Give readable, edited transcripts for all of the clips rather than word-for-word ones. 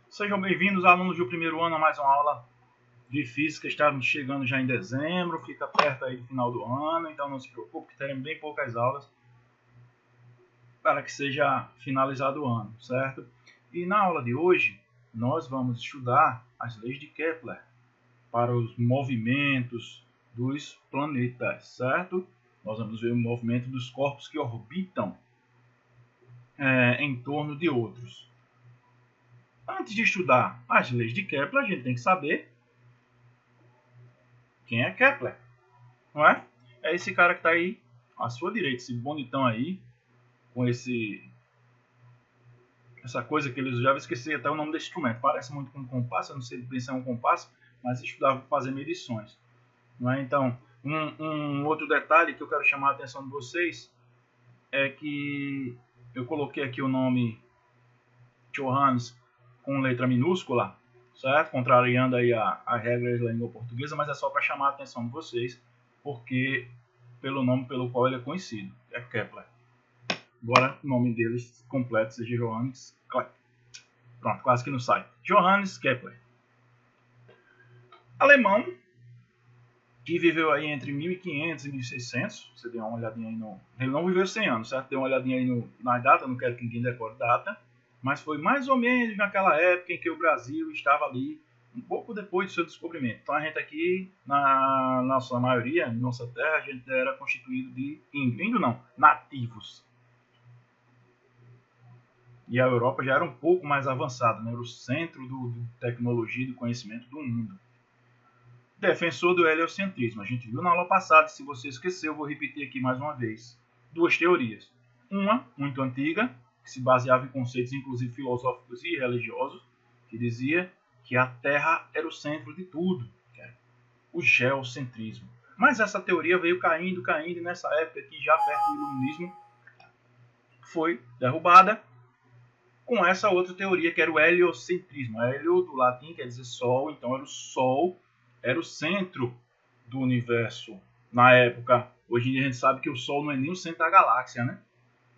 Sejam bem-vindos, alunos do primeiro ano, a mais uma aula de física. Estamos chegando já em dezembro, fica perto aí do final do ano, então não se preocupe que teremos bem poucas aulas para que seja finalizado o ano, certo? E na aula de hoje, nós vamos estudar as leis de Kepler para os movimentos dos planetas, certo? Nós vamos ver o movimento dos corpos que orbitam em torno de outros. Antes de estudar as leis de Kepler, a gente tem que saber quem é Kepler, não é? É esse cara que está aí à sua direita, esse bonitão aí, com essa coisa que eles já esqueci até o nome desse instrumento. Parece muito com um compasso, eu não sei se é um compasso, mas estudava para fazer medições. Não é? Então, um outro detalhe que eu quero chamar a atenção de vocês é que eu coloquei aqui o nome Johannes com letra minúscula, certo? Contrariando aí a regra da língua portuguesa, mas é só para chamar a atenção de vocês, porque pelo nome pelo qual ele é conhecido, é Kepler. Embora o nome dele completo seja Johannes Kepler. Pronto, quase que não sai. Johannes Kepler. Alemão, que viveu aí entre 1500 e 1600. Você deu uma olhadinha aí no... Ele não viveu 100 anos, certo? Deu uma olhadinha aí na data, não quero que ninguém decore data. Mas foi mais ou menos naquela época em que o Brasil estava ali, um pouco depois do seu descobrimento. Então a gente aqui, na nossa maioria, na nossa terra, a gente era constituído de nativos. E a Europa já era um pouco mais avançada, né? Era o centro de tecnologia e do conhecimento do mundo. Defensor do heliocentrismo. A gente viu na aula passada, se você esqueceu, eu vou repetir aqui mais uma vez. Duas teorias. Uma, muito antiga, que se baseava em conceitos inclusive filosóficos e religiosos, que dizia que a Terra era o centro de tudo, que era o geocentrismo. Mas essa teoria veio caindo, e nessa época que já perto do iluminismo foi derrubada com essa outra teoria que era o heliocentrismo. Helio do latim quer dizer sol, então era o Sol, era o centro do universo na época. Hoje em dia a gente sabe que o Sol não é nem o centro da galáxia, né?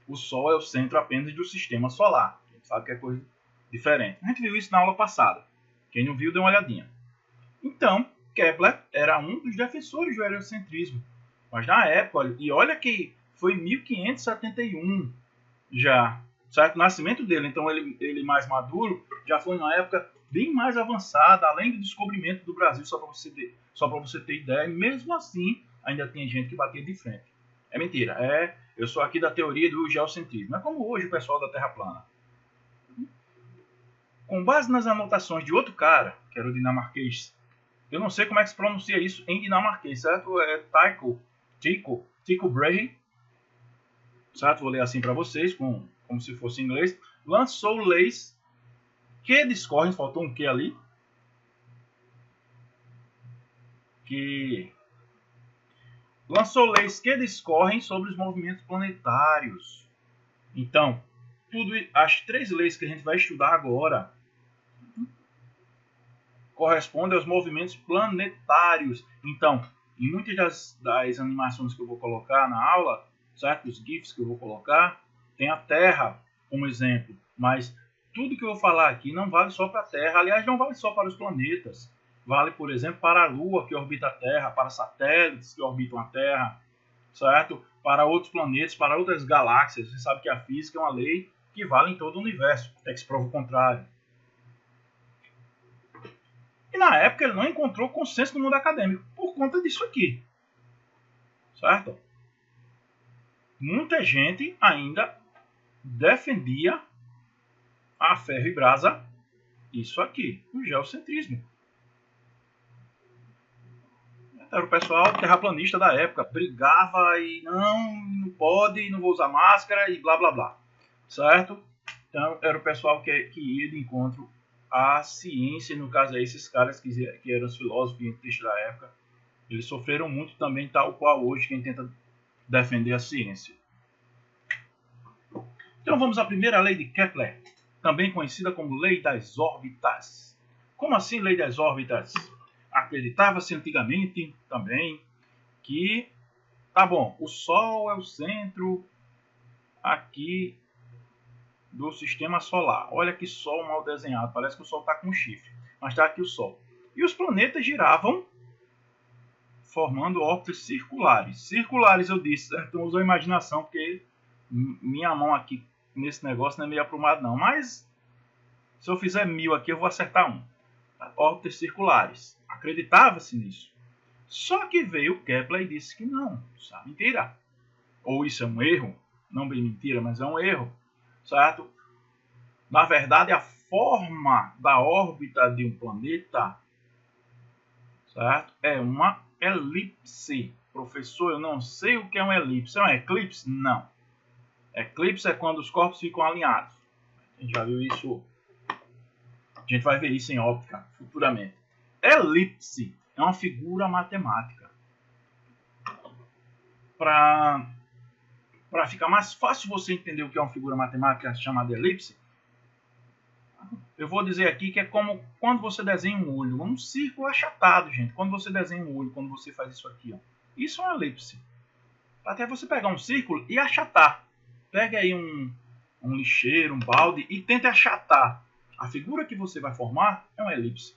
O Sol é o centro apenas do sistema solar. A gente sabe que é coisa diferente. A gente viu isso na aula passada. Quem não viu, dê uma olhadinha. Então, Kepler era um dos defensores do heliocentrismo. Mas na época, e olha que foi 1571 já, certo? O nascimento dele, então ele mais maduro, já foi numa época bem mais avançada, além do descobrimento do Brasil, só para você ter ideia, e mesmo assim ainda tem gente que batia de frente. É mentira, eu sou aqui da teoria do geocentrismo. É como hoje o pessoal da Terra plana. Com base nas anotações de outro cara, que era o dinamarquês, eu não sei como é que se pronuncia isso em dinamarquês, certo? É Tycho Brahe, certo? Vou ler assim para vocês, como se fosse em inglês. Lançou leis que discorrem, faltou um que ali, que lançou leis que discorrem sobre os movimentos planetários. Então, as três leis que a gente vai estudar agora correspondem aos movimentos planetários. Então, em muitas das animações que eu vou colocar na aula, certo? Os GIFs que eu vou colocar, tem a Terra como exemplo, mas tudo que eu vou falar aqui não vale só para a Terra, aliás, não vale só para os planetas. Vale, por exemplo, para a Lua, que orbita a Terra, para satélites que orbitam a Terra, certo? Para outros planetas, para outras galáxias. Você sabe que a física é uma lei que vale em todo o universo, até que se prova o contrário. E na época ele não encontrou consenso no mundo acadêmico por conta disso aqui, certo? Muita gente ainda defendia a ferro e brasa isso aqui, o geocentrismo. Era o pessoal terraplanista da época, brigava e não pode, não vou usar máscara e blá blá blá, certo? Então era o pessoal que ia de encontro à ciência, no caso aí esses caras que eram os filósofos e cientistas da época, eles sofreram muito também, tal qual hoje quem tenta defender a ciência. Então vamos à primeira lei de Kepler, também conhecida como lei das órbitas. Como assim lei das órbitas? Acreditava-se antigamente também que, tá bom, o Sol é o centro aqui do sistema solar. Olha que Sol mal desenhado, parece que o Sol está com um chifre, mas está aqui o Sol. E os planetas giravam formando órbitas circulares. Circulares, eu disse, certo? Então usou a imaginação, porque minha mão aqui nesse negócio não é meio aprumado não, mas se eu fizer 1000 aqui eu vou acertar um. Tá? Órbitas circulares. Acreditava-se nisso. Só que veio Kepler e disse que não, isso é mentira. Ou isso é um erro, não bem mentira, mas é um erro, certo? Na verdade, a forma da órbita de um planeta, certo? É uma elipse. Professor, eu não sei o que é uma elipse. É um eclipse? Não. Eclipse é quando os corpos ficam alinhados. A gente já viu isso. A gente vai ver isso em óptica futuramente. Elipse é uma figura matemática. Para ficar mais fácil você entender o que é uma figura matemática chamada elipse, eu vou dizer aqui que é como quando você desenha um olho, um círculo achatado, gente. Quando você desenha um olho, quando você faz isso aqui, ó. Isso é uma elipse. Até você pegar um círculo e achatar. Pega aí um lixeiro, um balde e tente achatar. A figura que você vai formar é uma elipse.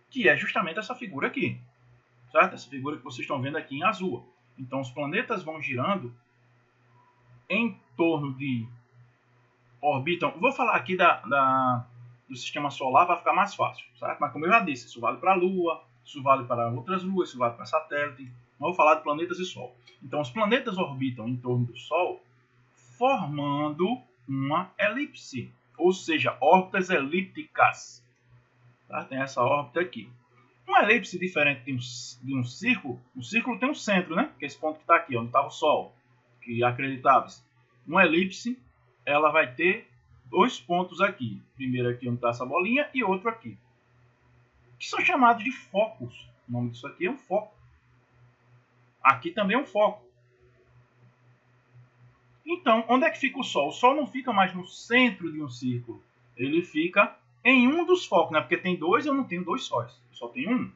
Que é justamente essa figura aqui. Certo? Essa figura que vocês estão vendo aqui em azul. Então os planetas vão girando em torno de... orbitam. Vou falar aqui do sistema solar para ficar mais fácil. Certo? Mas como eu já disse, isso vale para a Lua, isso vale para outras luas, isso vale para satélite. Não vou falar de planetas e Sol. Então os planetas orbitam em torno do Sol formando uma elipse. Ou seja, órbitas elípticas. Tá? Tem essa órbita aqui. Uma elipse diferente de um círculo. O círculo tem um centro, né? Que é esse ponto que está aqui, onde estava o Sol. Que acreditava-se. Uma elipse, ela vai ter dois pontos aqui. Primeiro aqui onde está essa bolinha e outro aqui. Que são chamados de focos. O nome disso aqui é um foco. Aqui também é um foco. Então, onde é que fica o Sol? O Sol não fica mais no centro de um círculo. Ele fica em um dos focos, né? Porque tem dois, eu não tenho dois sóis. Eu só tenho um.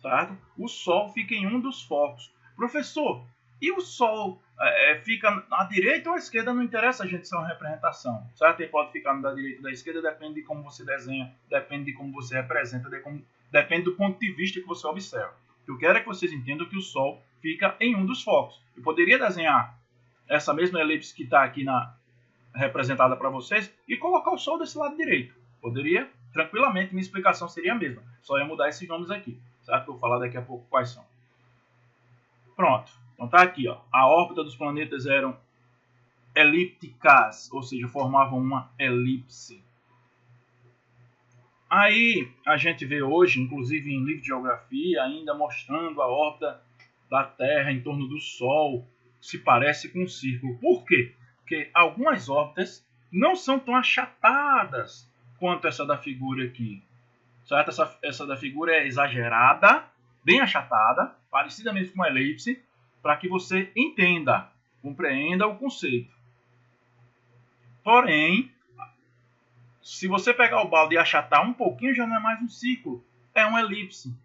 Certo? O Sol fica em um dos focos. Professor, e o Sol fica à direita ou à esquerda? Não interessa a gente ser uma representação. Certo? Ele pode ficar da direita ou da esquerda, depende de como você desenha, depende de como você representa, depende do ponto de vista que você observa. O que eu quero é que vocês entendam que o Sol fica em um dos focos. Eu poderia desenhar essa mesma elipse que está aqui representada para vocês e colocar o Sol desse lado direito. Poderia, tranquilamente, minha explicação seria a mesma. Só ia mudar esses nomes aqui. Certo? Eu vou falar daqui a pouco quais são. Pronto. Então tá aqui, ó. A órbita dos planetas eram elípticas, ou seja, formavam uma elipse. Aí a gente vê hoje, inclusive em livro de geografia, ainda mostrando a órbita da Terra em torno do Sol, se parece com um círculo. Por quê? Porque algumas órbitas não são tão achatadas quanto essa da figura aqui. Certo? Essa da figura é exagerada, bem achatada, parecida mesmo com uma elipse, para que você entenda, compreenda o conceito. Porém, se você pegar o balde e achatar um pouquinho, já não é mais um círculo, é uma elipse.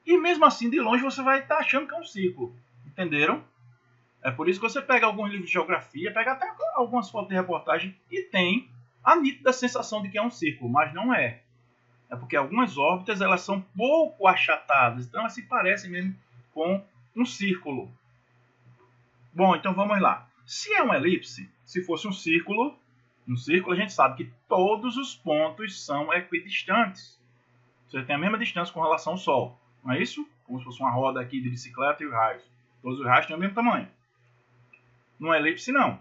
E mesmo assim, de longe, você vai estar achando que é um círculo. Entenderam? É por isso que você pega alguns livros de geografia, pega até algumas fotos de reportagem e tem a nítida sensação de que é um círculo, mas não é. É porque algumas órbitas elas são pouco achatadas, então elas se parecem mesmo com um círculo. Bom, então vamos lá. Se é uma elipse, se fosse um círculo a gente sabe que todos os pontos são equidistantes. Você tem a mesma distância com relação ao Sol, não é isso? Como se fosse uma roda aqui de bicicleta e os raios. Todos os raios têm o mesmo tamanho. Numa elipse, não.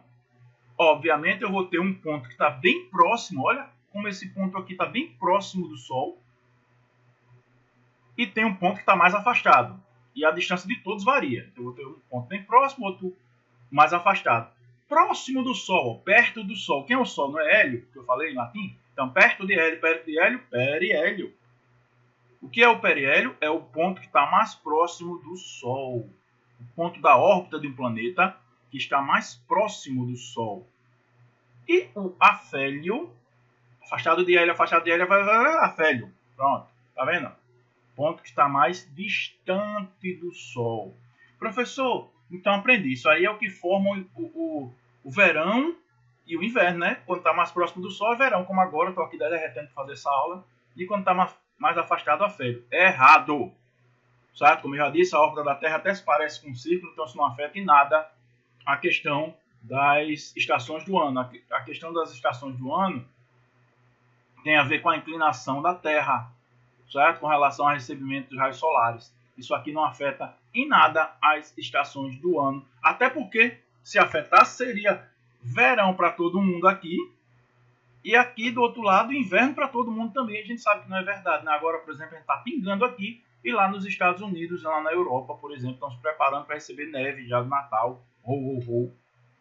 Obviamente, eu vou ter um ponto que está bem próximo, olha como esse ponto aqui está bem próximo do Sol, e tem um ponto que está mais afastado. E a distância de todos varia. Eu vou ter um ponto bem próximo, outro mais afastado. Próximo do Sol, perto do Sol. Quem é o Sol? Não é Hélio, que eu falei em latim? Então, perto de Hélio, periélio. O que é o periélio? É o ponto que está mais próximo do Sol. O ponto da órbita de um planeta que está mais próximo do Sol. E o afélio, afastado de Hélio, afélio. Pronto, tá vendo? Ponto que está mais distante do Sol. Professor, então aprendi. Isso aí é o que forma o verão E o inverno, né? Quando está mais próximo do Sol é verão, como agora, estou aqui derretendo para fazer essa aula. E quando está mais afastado é férias. É errado. Certo? Como eu já disse, a órbita da Terra até se parece com um círculo, então isso não afeta em nada a questão das estações do ano. A questão das estações do ano tem a ver com a inclinação da Terra, certo? Com relação ao recebimento dos raios solares. Isso aqui não afeta em nada as estações do ano. Até porque, se afetasse, seria verão para todo mundo aqui. E aqui, do outro lado, inverno para todo mundo também. A gente sabe que não é verdade, né? Agora, por exemplo, a gente está pingando aqui. E lá nos Estados Unidos, lá na Europa, por exemplo, estão se preparando para receber neve já do Natal.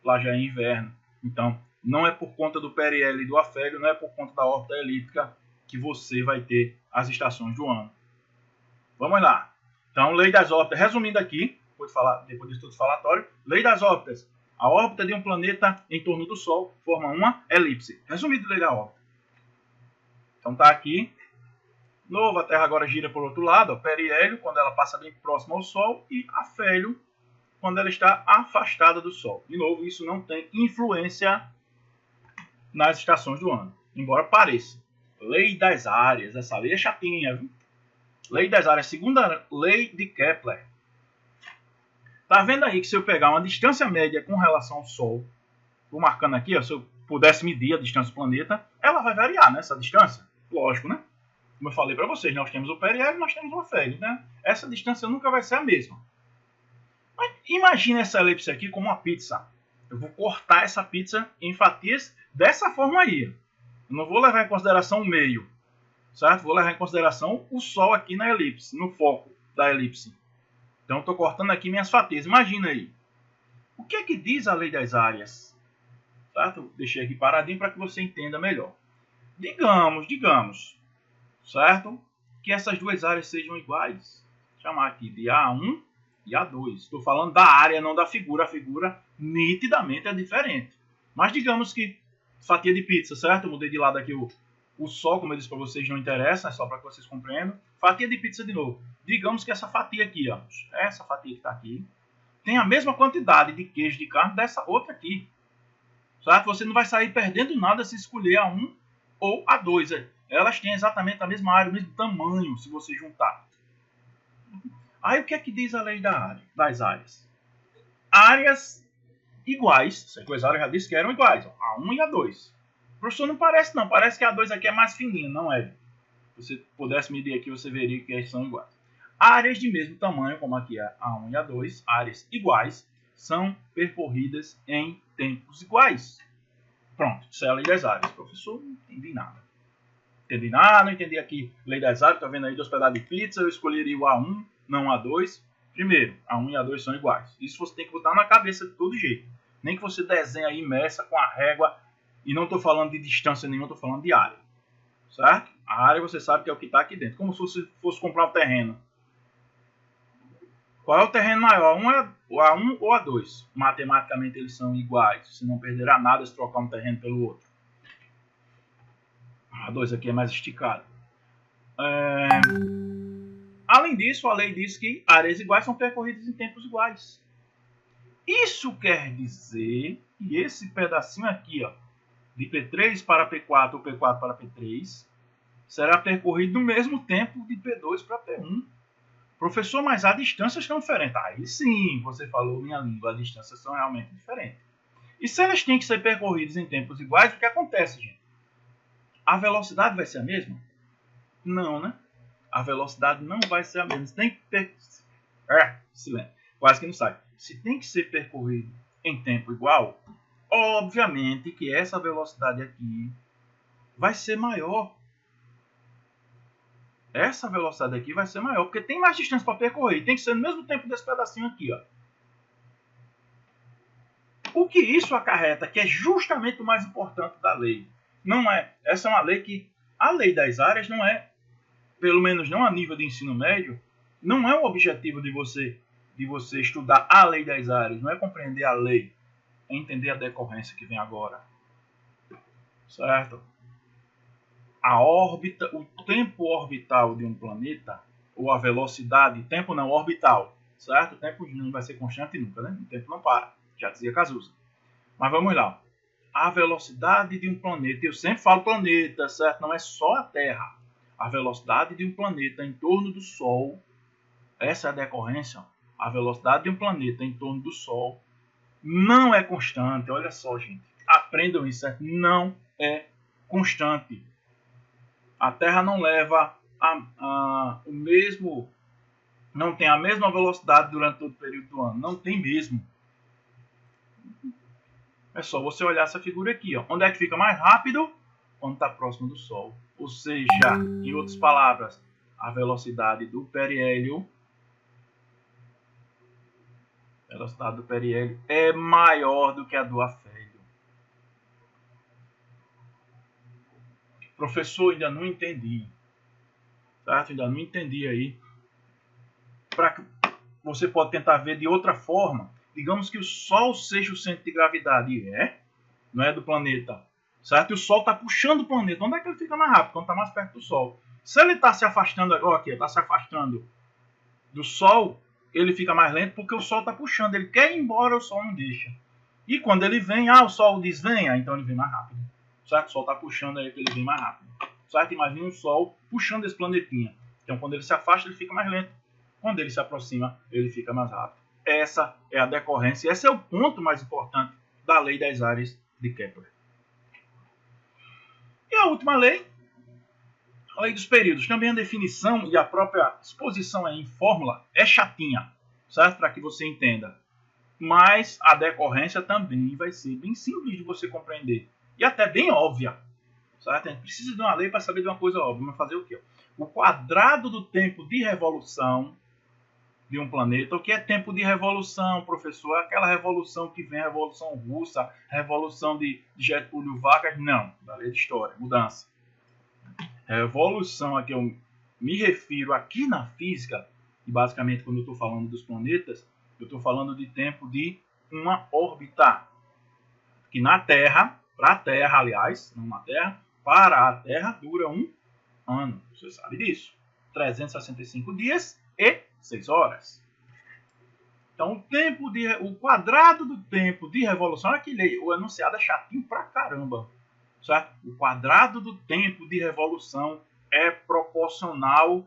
Lá já é inverno. Então, não é por conta do periélio e do afélio, não é por conta da órbita elíptica que você vai ter as estações do ano. Vamos lá. Então, lei das órbitas. Resumindo aqui, depois de estudo falatório, lei das órbitas. A órbita de um planeta em torno do Sol forma uma elipse. Resumido, lei da órbita. Então, tá aqui. Novo, a Terra agora gira por outro lado. O periélio, quando ela passa bem próximo ao Sol. E afélio, quando ela está afastada do Sol. De novo, isso não tem influência nas estações do ano. Embora pareça. Lei das áreas. Essa lei é chatinha, viu? Lei das áreas. Segunda lei de Kepler. Tá vendo aí que se eu pegar uma distância média com relação ao Sol, vou marcando aqui, ó, se eu pudesse medir a distância do planeta, ela vai variar, né, essa distância? Lógico, né? Como eu falei para vocês, nós temos o periélio e nós temos o afélio, né? Essa distância nunca vai ser a mesma. Mas imagine essa elipse aqui como uma pizza. Eu vou cortar essa pizza em fatias dessa forma aí. Eu não vou levar em consideração o meio, certo? Vou levar em consideração o Sol aqui na elipse, no foco da elipse. Então, eu estou cortando aqui minhas fatias. Imagina aí. O que é que diz a lei das áreas? Certo? Deixei aqui paradinho para que você entenda melhor. Digamos, certo? Que essas duas áreas sejam iguais. Vou chamar aqui de A1 e A2. Estou falando da área, não da figura. A figura nitidamente é diferente. Mas digamos que fatia de pizza, certo? Eu mudei de lado aqui o Sol, como eu disse para vocês, não interessa, é só para que vocês compreendam. Fatia de pizza de novo. Digamos que essa fatia aqui, ó, essa fatia que está aqui, tem a mesma quantidade de queijo de carne dessa outra aqui. Certo? Você não vai sair perdendo nada se escolher a 1 ou a 2. Elas têm exatamente a mesma área, o mesmo tamanho, se você juntar. Aí o que é que diz a lei das áreas? Áreas iguais, essas áreas já disse que eram iguais, ó, a 1 e a 2. Professor, não parece não, parece que a 2 aqui é mais fininha, não é? Se você pudesse medir aqui, você veria que elas são iguais. Áreas de mesmo tamanho, como aqui é a 1 e a 2, áreas iguais, são percorridas em tempos iguais. Pronto, isso é a lei das áreas. Professor, não entendi nada. Não entendi aqui lei das áreas, tá vendo aí 2 pedaços de pizza, eu escolheria o A1, não o A2. Primeiro, a 1 e a 2 são iguais. Isso você tem que botar na cabeça de todo jeito. Nem que você desenhe aí, meça com a régua, e não estou falando de distância nenhuma, estou falando de área. Certo? A área você sabe que é o que está aqui dentro. Como se você fosse comprar um terreno. Qual é o terreno maior? O A1 ou A2? Matematicamente eles são iguais. Você não perderá nada se trocar um terreno pelo outro. A 2 aqui é mais esticado. Além disso, a lei diz que áreas iguais são percorridas em tempos iguais. Isso quer dizer que esse pedacinho aqui, ó, de P3 para P4 ou P4 para P3, será percorrido no mesmo tempo de P2 para P1. Professor, mas as distâncias estão diferentes. Aí sim, você falou minha língua, as distâncias são realmente diferentes. E se elas têm que ser percorridas em tempos iguais, o que acontece, gente? A velocidade vai ser a mesma? Não, né? A velocidade não vai ser a mesma. Se tem que silêncio. Quase que não sai. Se tem que ser percorrido em tempo igual, obviamente que essa velocidade aqui vai ser maior. Essa velocidade aqui vai ser maior, porque tem mais distância para percorrer. Tem que ser no mesmo tempo desse pedacinho aqui, ó. O que isso acarreta, que é justamente o mais importante da lei. Não é. Essa é uma lei que... A lei das áreas não é, pelo menos não a nível de ensino médio, não é o objetivo de você estudar a lei das áreas. Não é compreender a lei. É entender a decorrência que vem agora. Certo? A órbita, o tempo orbital de um planeta, ou a velocidade, tempo não, orbital, certo? O tempo não vai ser constante nunca, né? O tempo não para, já dizia Cazuza. Mas vamos lá. a velocidade de um planeta, eu sempre falo planeta, certo? Não é só a Terra. A velocidade de um planeta em torno do Sol, essa é a decorrência, a velocidade de um planeta em torno do Sol não é constante. Olha só, gente, aprendam isso, certo? Não é constante. A Terra não leva o mesmo, não tem a mesma velocidade durante todo o período do ano, não tem mesmo. É só você olhar essa figura aqui, ó. Onde é que fica mais rápido? Quando está próximo do Sol. Ou seja, em outras palavras, a velocidade do periélio, é maior do que a do afélio. Professor, ainda não entendi. Certo? Ainda não entendi aí. Você pode tentar ver de outra forma. Digamos que o Sol seja o centro de gravidade. Não é do planeta. Certo? E o Sol está puxando o planeta. Onde é que ele fica mais rápido? Quando está mais perto do Sol. Se ele está se afastando, está se afastando do Sol, ele fica mais lento porque o Sol está puxando. Ele quer ir embora, o Sol não deixa. E quando ele vem, o Sol diz venha, então ele vem mais rápido. Certo? O Sol está puxando aí que ele vem mais rápido. Certo? Imagina o Sol puxando esse planetinha. Então quando ele se afasta, ele fica mais lento. Quando ele se aproxima, ele fica mais rápido. Essa é a decorrência. Esse é o ponto mais importante da lei das áreas de Kepler. E a última lei, a lei dos períodos. Também a definição e a própria exposição aí em fórmula é chatinha, certo? Para que você entenda. Mas a decorrência também vai ser bem simples de você compreender. E até bem óbvia. Certo? A gente precisa de uma lei para saber de uma coisa óbvia. Mas fazer o quê? O quadrado do tempo de revolução de um planeta. O que é tempo de revolução, professor? Aquela revolução que vem, a Revolução Russa, revolução de Getúlio Vargas? Não, da lei de história, mudança. Revolução a que eu me refiro aqui na física, e basicamente quando eu estou falando dos planetas, eu estou falando de tempo de uma órbita. Que na Terra, para a Terra, aliás, não na Terra, para a Terra dura um ano. Você sabe disso. 365 dias e 6 horas. Então, o quadrado do tempo de revolução, aquele, o enunciado é chatinho pra caramba. Certo? O quadrado do tempo de revolução é proporcional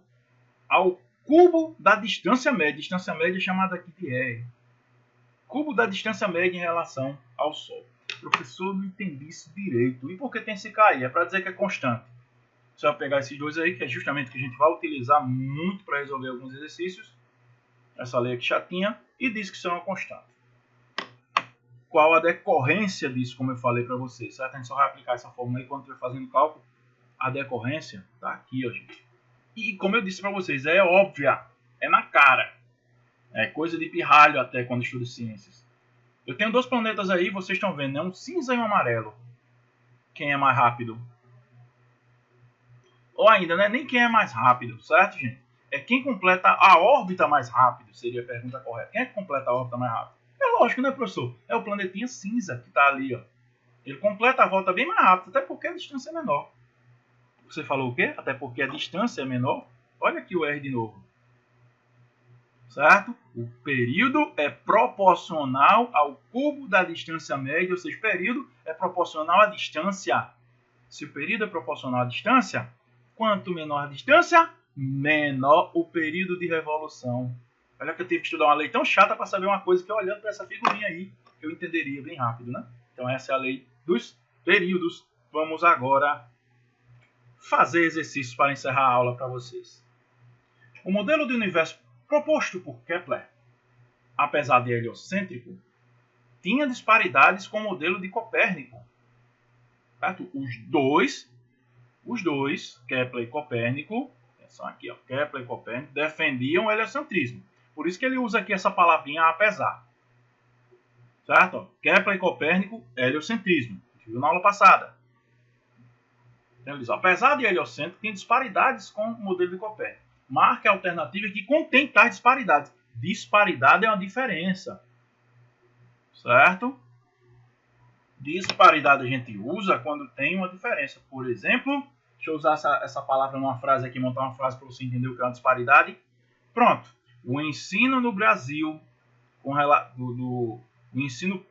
ao cubo da distância média. Distância média é chamada aqui de R. Cubo da distância média em relação ao Sol. Professor, não entendi isso direito. E por que tem esse K aí? É para dizer que é constante. Você vai pegar esses dois aí, que é justamente o que a gente vai utilizar muito para resolver alguns exercícios. Essa lei aqui chatinha. E diz que isso é uma constante. Qual a decorrência disso, como eu falei para vocês? Certo? A gente só vai aplicar essa fórmula aí quando estiver fazendo cálculo. A decorrência está aqui, ó, gente. E como eu disse para vocês, é óbvia. É na cara. É coisa de pirralho até quando estudo ciências. Eu tenho dois planetas aí, vocês estão vendo, né? Um cinza e um amarelo. Quem é mais rápido? Ou ainda, né? Nem quem é mais rápido, certo, gente? É quem completa a órbita mais rápido, seria a pergunta correta. Quem é que completa a órbita mais rápido? É lógico, né, professor? É o planetinha cinza que está ali, ó. Ele completa a volta bem mais rápido, até porque a distância é menor. Você falou o quê? Até porque a distância é menor. Olha aqui o R de novo. Certo? O período é proporcional ao cubo da distância média, ou seja, o período é proporcional à distância. Se o período é proporcional à distância, quanto menor a distância, menor o período de revolução. Olha que eu tive que estudar uma lei tão chata para saber uma coisa que olhando para essa figurinha aí, eu entenderia bem rápido, né? Então essa é a lei dos períodos. Vamos agora fazer exercícios para encerrar a aula para vocês. O modelo de universo proposto por Kepler, apesar de heliocêntrico, tinha disparidades com o modelo de Copérnico. Certo? Os dois, Kepler e Copérnico, são aqui, ó, Kepler e Copérnico, defendiam o heliocentrismo. Por isso que ele usa aqui essa palavrinha apesar. Certo? Ó, Kepler e Copérnico, heliocentrismo. A gente viu na aula passada. Então, ele diz, apesar de heliocêntrico, tem disparidades com o modelo de Copérnico. Marque a alternativa que contém tais disparidades. Disparidade é uma diferença. Certo? Disparidade a gente usa quando tem uma diferença. Por exemplo, deixa eu usar essa palavra numa frase aqui, montar uma frase para você entender o que é uma disparidade. Pronto. O ensino no Brasil, o ensino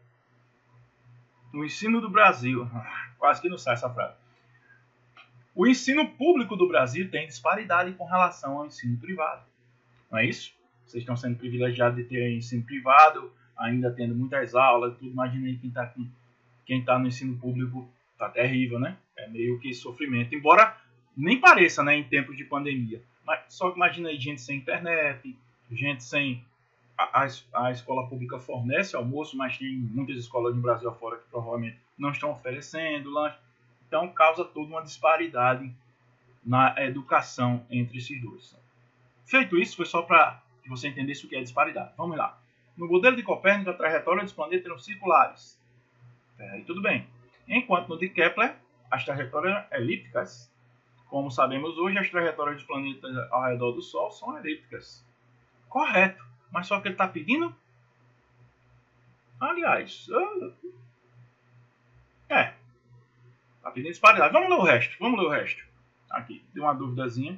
O ensino do Brasil, quase que não sai essa frase. O ensino público do Brasil tem disparidade com relação ao ensino privado. Não é isso? Vocês estão sendo privilegiados de ter ensino privado, ainda tendo muitas aulas, tudo. Imagina aí quem tá no ensino público, tá terrível, né? É meio que sofrimento. Embora nem pareça, né, em tempos de pandemia. Mas só imagina aí gente sem internet, gente sem... A escola pública fornece almoço, mas tem muitas escolas no Brasil afora que provavelmente não estão oferecendo lanche. Então causa toda uma disparidade na educação entre esses dois. Feito isso, foi só para que você entendesse o que é disparidade. Vamos lá. No modelo de Copérnico, a trajetória dos planetas eram circulares. Aí tudo bem. Enquanto no de Kepler, as trajetórias eram elípticas. Como sabemos hoje, as trajetórias dos planetas ao redor do Sol são elípticas. Correto. Mas só que ele está pedindo? Aliás, está pedindo disparidade. Vamos ler o resto. Aqui, tem uma duvidazinha.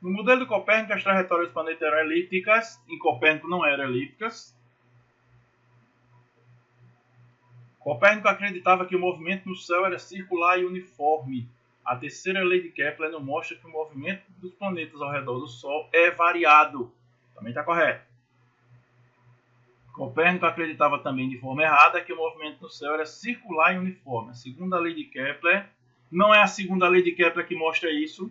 No modelo de Copérnico, as trajetórias dos planetas eram elípticas. Em Copérnico não eram elípticas. Copérnico acreditava que o movimento no céu era circular e uniforme. A terceira lei de Kepler não mostra que o movimento dos planetas ao redor do Sol é variado. Também está correto. Copérnico acreditava também de forma errada que o movimento no céu era circular e uniforme. A segunda lei de Kepler não é a segunda lei de Kepler que mostra isso.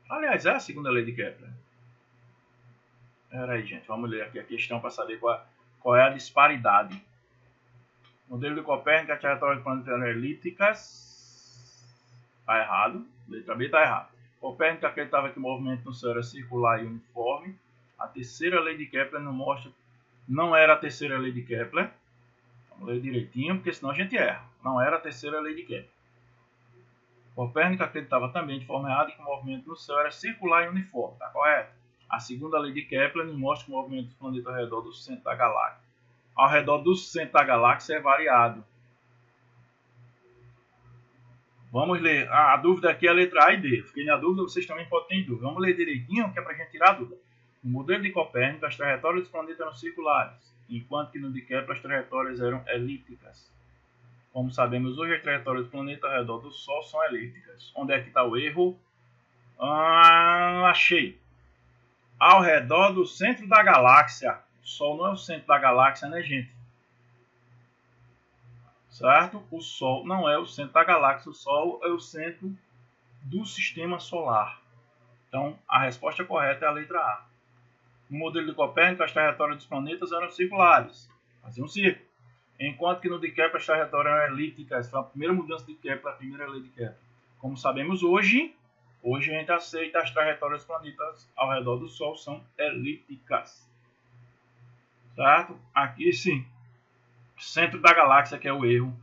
Aliás, é a segunda lei de Kepler. Espera aí, gente. Vamos ler aqui a questão para saber qual é a disparidade. Modelo de Copérnico, a trajetória de planetas eram elípticas. Está errado. Letra B está errada. Copérnico acreditava que o movimento no céu era circular e uniforme. A terceira lei de Kepler não era a terceira lei de Kepler. Vamos ler direitinho, porque senão a gente erra. Não era a terceira lei de Kepler. Copérnico acreditava também de forma errada que o movimento no céu era circular e uniforme. Está correto? A segunda lei de Kepler nos mostra que o movimento dos planetas ao redor do centro da galáxia. Ao redor do centro da galáxia é variado. Vamos ler. A dúvida aqui é a letra A e D. Fiquei na dúvida, vocês também podem ter dúvida. Vamos ler direitinho, que é para a gente tirar a dúvida. No modelo de Copérnico, as trajetórias dos planetas eram circulares, enquanto que no de Kepler as trajetórias eram elípticas. Como sabemos hoje, as trajetórias dos planetas ao redor do Sol são elípticas. Onde é que está o erro? Achei. Ao redor do centro da galáxia. O Sol não é o centro da galáxia, né, gente? Certo? O Sol não é o centro da galáxia. O Sol é o centro do sistema solar. Então, a resposta correta é a letra A. No modelo de Copérnico, as trajetórias dos planetas eram circulares. Faziam um círculo. Enquanto que no de Kepler, as trajetórias eram elípticas. Foi a primeira mudança de Kepler, a primeira lei de Kepler. Como sabemos hoje a gente aceita as trajetórias dos planetas ao redor do Sol são elípticas. Certo? Aqui sim, centro da galáxia que é o erro.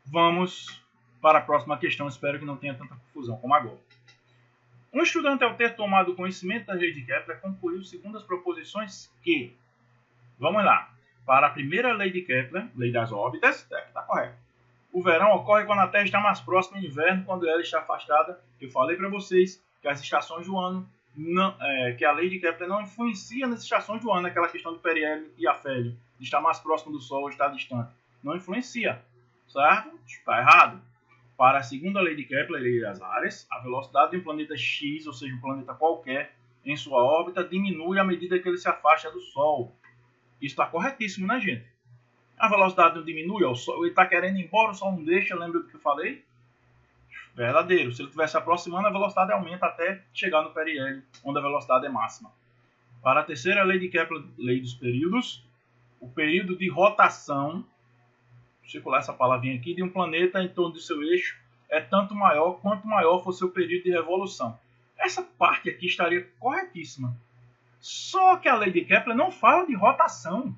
Vamos para a próxima questão. Espero que não tenha tanta confusão como agora. Um estudante, ao ter tomado conhecimento da lei de Kepler, concluiu segundo as proposições que... Vamos lá. Para a primeira lei de Kepler, lei das órbitas, está correto. O verão ocorre quando a Terra está mais próxima do inverno, quando ela está afastada. Eu falei para vocês que as estações do ano, que a lei de Kepler não influencia nas estações do ano, aquela questão do periélio e afélio, de estar mais próximo do Sol ou estar distante. Não influencia, certo? Está errado. Para a segunda lei de Kepler, lei das áreas, a velocidade de um planeta X, ou seja, um planeta qualquer, em sua órbita, diminui à medida que ele se afasta do Sol. Isso está corretíssimo, né, gente? A velocidade não diminui, o Sol, ele está querendo ir embora, o Sol não deixa, lembra do que eu falei? Verdadeiro. Se ele estiver se aproximando, a velocidade aumenta até chegar no periélio, onde a velocidade é máxima. Para a terceira lei de Kepler, lei dos períodos, o período de rotação, vou circular essa palavrinha aqui, de um planeta em torno do seu eixo é tanto maior quanto maior for seu período de revolução. Essa parte aqui estaria corretíssima. Só que a lei de Kepler não fala de rotação.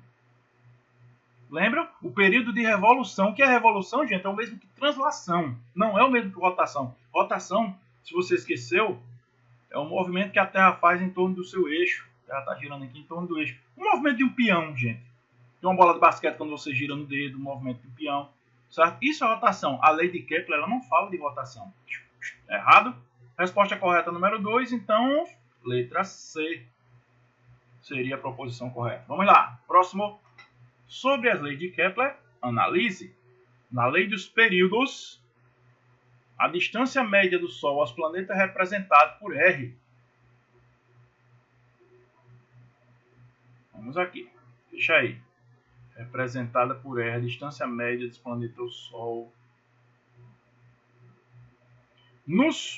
Lembra? O período de revolução. O que é revolução, gente? É o mesmo que translação. Não é o mesmo que rotação. Rotação, se você esqueceu, é um movimento que a Terra faz em torno do seu eixo. A Terra está girando aqui em torno do eixo. Um movimento de um peão, gente. De uma bola de basquete quando você gira no dedo, um movimento de um peão. Certo? Isso é rotação. A lei de Kepler ela não fala de rotação. Errado? Resposta correta número 2, então, letra C. seria a proposição correta. Vamos lá. Próximo. Sobre as leis de Kepler, analise. Na lei dos períodos, a distância média do Sol aos planetas é representada por R. Vamos aqui. Deixa aí. Representada por R, a distância média dos planetas ao Sol.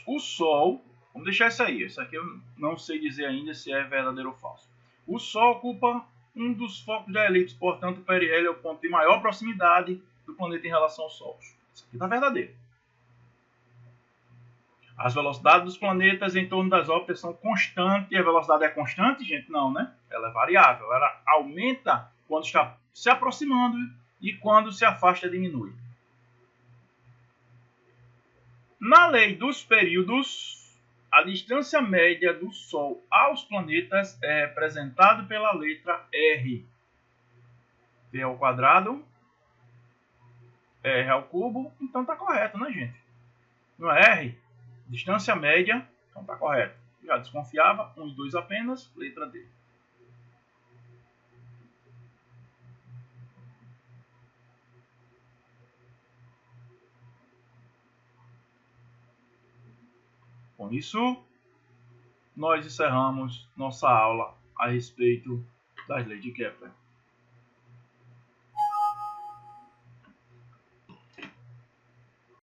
O Sol, vamos deixar isso aí. Isso aqui eu não sei dizer ainda se é verdadeiro ou falso. O Sol ocupa um dos focos da elipse, portanto, o perihélio é o ponto de maior proximidade do planeta em relação ao Sol. Isso aqui está verdadeiro. As velocidades dos planetas em torno das órbitas são constantes. E a velocidade é constante, gente? Não, né? Ela é variável. Ela aumenta quando está se aproximando e quando se afasta, diminui. Na lei dos períodos, a distância média do Sol aos planetas é representada pela letra R. V ao quadrado, R ao cubo, então está correto, né, gente? Não é R? Distância média, então está correto. Já desconfiava, 1 e 2 apenas, letra D. Com isso, nós encerramos nossa aula a respeito das leis de Kepler.